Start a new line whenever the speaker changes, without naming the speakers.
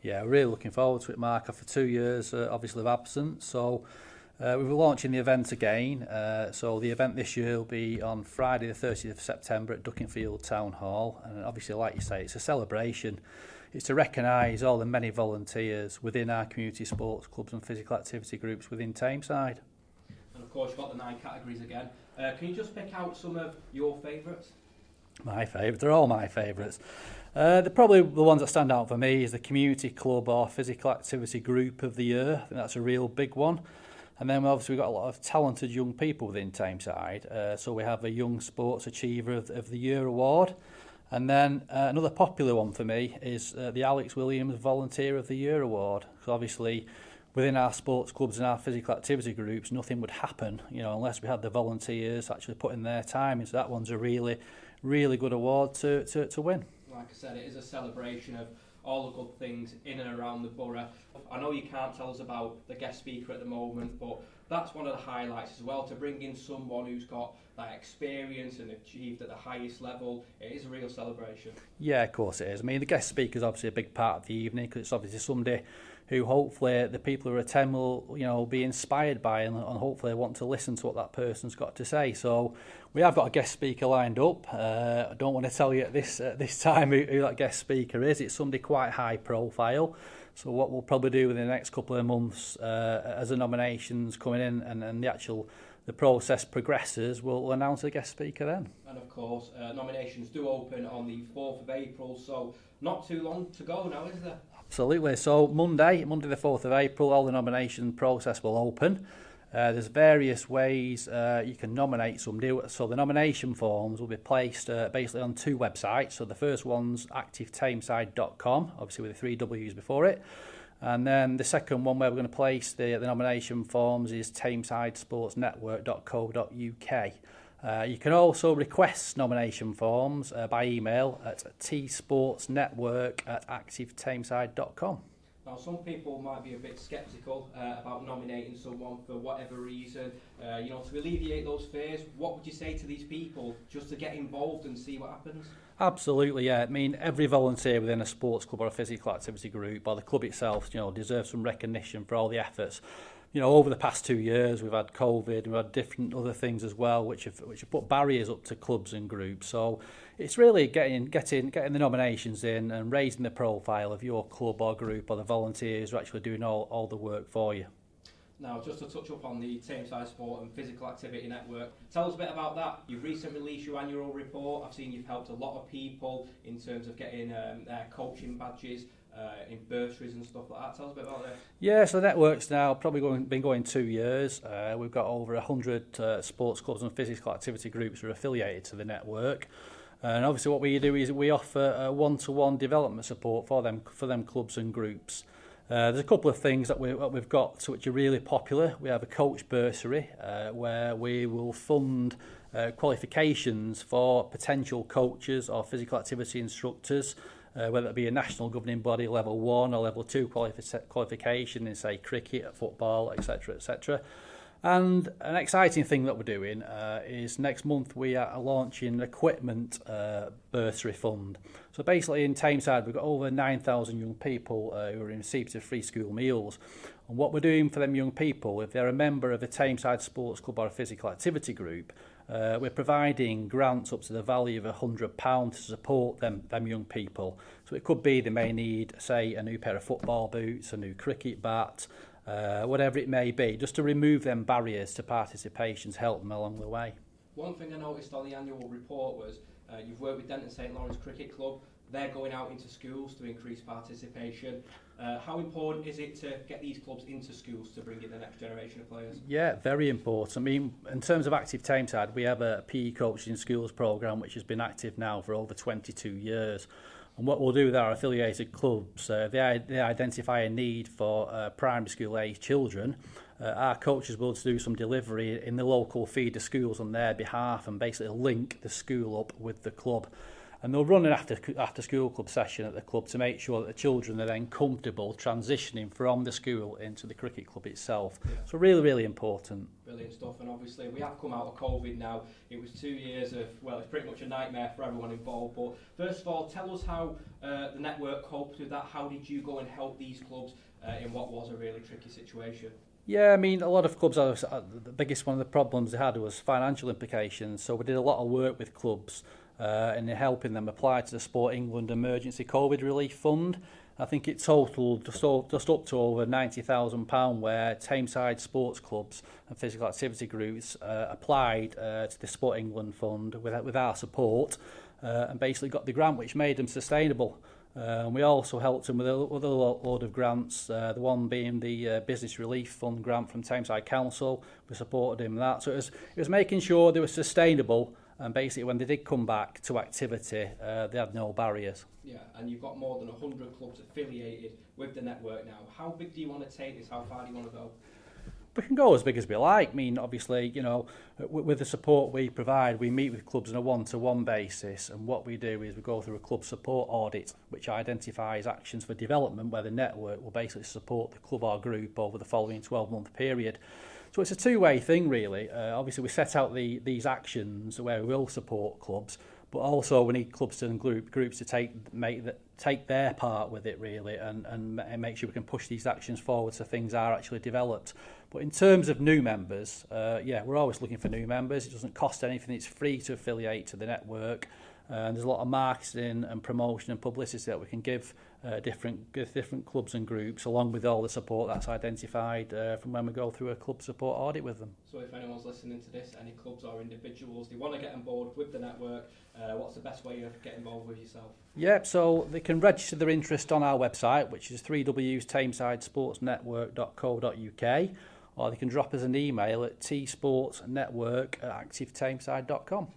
Yeah, we're really looking forward to it, Mark, after 2 years, obviously, of absence. So we were launching the event again. So the event this year will be on Friday the 30th of September at Duckingfield Town Hall. And obviously, like you say, it's a celebration. It's to recognise all the many volunteers within our community sports clubs and physical activity groups within Tameside.
And of course, you've got the 9 categories again. Can you just pick out some of your favourites?
My favourite, they're all my favourites. Probably the ones that stand out for me is the community club or physical activity group of the year. I think that's a real big one. And then obviously we've got a lot of talented young people within Tameside. So we have a Young Sports Achiever of the Year award. And then another popular one for me is the Alex Williams Volunteer of the Year award. So obviously within our sports clubs and our physical activity groups, nothing would happen, unless we had the volunteers actually putting their time in. So that one's a really, really good award to win.
Like I said, it is a celebration of all the good things in and around the borough. I know you can't tell us about the guest speaker at the moment, but that's one of the highlights as well, to bring in someone who's got that experience and achieved at the highest level. It is a real celebration.
Yeah, of course it is. I mean, the guest speaker is obviously a big part of the evening, because it's obviously somebody who hopefully the people who attend will, be inspired by and hopefully want to listen to what that person's got to say. So we have got a guest speaker lined up. I don't want to tell you at this time who that guest speaker is. It's somebody quite high profile. So what we'll probably do within the next couple of months, as the nominations coming in and the process progresses, we'll announce a guest speaker then.
And of course, nominations do open on the 4th of April, so not too long to go now, is there?
Absolutely. So Monday the 4th of April, all the nomination process will open. There's various ways you can nominate somebody. So the nomination forms will be placed basically on 2 websites. So the first one's activetameside.com, obviously with the 3 W's before it. And then the second one where we're going to place the nomination forms is tamesidesportsnetwork.co.uk. You can also request nomination forms by email at tsportsnetwork@activetameside.com.
Now, some people might be a bit sceptical about nominating someone for whatever reason. To alleviate those fears, what would you say to these people just to get involved and see what happens?
Absolutely, yeah. I mean, every volunteer within a sports club or a physical activity group or the club itself, deserves some recognition for all the efforts. Over the past 2 years, we've had COVID, we've had different other things as well, which have put barriers up to clubs and groups. So it's really getting the nominations in and raising the profile of your club or group or the volunteers who are actually doing all the work for you.
Now, just to touch up on the Tameside Sport and Physical Activity Network, tell us a bit about that. You've recently released your annual report. I've seen you've helped a lot of people in terms of getting their coaching badges, in bursaries and stuff like that. Tell us a bit about that.
Yeah, so the network's now probably been going 2 years. We've got over 100 sports clubs and physical activity groups who are affiliated to the network. And obviously what we do is we offer one-to-one development support for them clubs and groups. There's a couple of things that we've got which are really popular. We have a coach bursary where we will fund qualifications for potential coaches or physical activity instructors, whether it be a national governing body level 1 or level 2 qualification in, say, cricket, football, etc., etc. And an exciting thing that we're doing is next month we are launching an equipment bursary fund. So basically in Tameside we've got over 9,000 young people who are in receipt of free school meals. And what we're doing for them young people, if they're a member of a Tameside Sports Club or a physical activity group, we're providing grants up to the value of £100 to support them young people. So it could be they may need, say, a new pair of football boots, a new cricket bat, whatever it may be, just to remove them barriers to participation, to help them along the way.
One thing I noticed on the annual report was you've worked with Denton St Lawrence Cricket Club. They're going out into schools to increase participation. How important is it to get these clubs into schools to bring in the next generation of players?
Yeah, very important. I mean, in terms of Active Tameside, we have a PE Coaching in Schools programme which has been active now for over 22 years. And what we'll do with our affiliated clubs, they identify a need for primary school age children. Our coaches will do some delivery in the local feeder schools on their behalf and basically link the school up with the club. And they'll run an after school club session at the club to make sure that the children are then comfortable transitioning from the school into the cricket club itself. Yeah. So really, really important.
Brilliant stuff, and obviously we have come out of COVID now. It was 2 years of, well, it's pretty much a nightmare for everyone involved, but first of all, tell us how the network coped with that. How did you go and help these clubs in what was a really tricky situation?
Yeah, I mean, a lot of clubs, the biggest one of the problems they had was financial implications, so we did a lot of work with clubs in helping them apply to the Sport England Emergency COVID Relief Fund. I think it totaled just up to over £90,000 where Tameside sports clubs and physical activity groups applied to the Sport England Fund with our support and basically got the grant which made them sustainable. We also helped them with a load of grants, the one being the Business Relief Fund grant from Tameside Council. We supported him in that. So it was making sure they were sustainable, and basically when they did come back to activity, they had no barriers.
Yeah, and you've got more than 100 clubs affiliated with the network now. How big do you want to take this? How far do you want to go?
We can go as big as we like. I mean, obviously, you know, with the support we provide, we meet with clubs on a one-to-one basis, and what we do is we go through a club support audit, which identifies actions for development where the network will basically support the club or group over the following 12-month period. So it's a two-way thing, really. Obviously, we set out these actions where we will support clubs, but also we need clubs and groups to take their part with it, really, and make sure we can push these actions forward so things are actually developed. But in terms of new members, yeah, we're always looking for new members. It doesn't cost anything. It's free to affiliate to the network. And there's a lot of marketing and promotion and publicity that we can give different clubs and groups, along with all the support that's identified from when we go through a club support audit with them.
So if anyone's listening to this, any clubs or individuals, they want to get on board with the network, what's the best way of getting involved with yourself?
Yep, so they can register their interest on our website, which is www.tamesidesportsnetwork.co.uk, or they can drop us an email at tsportsnetwork@activetameside.com.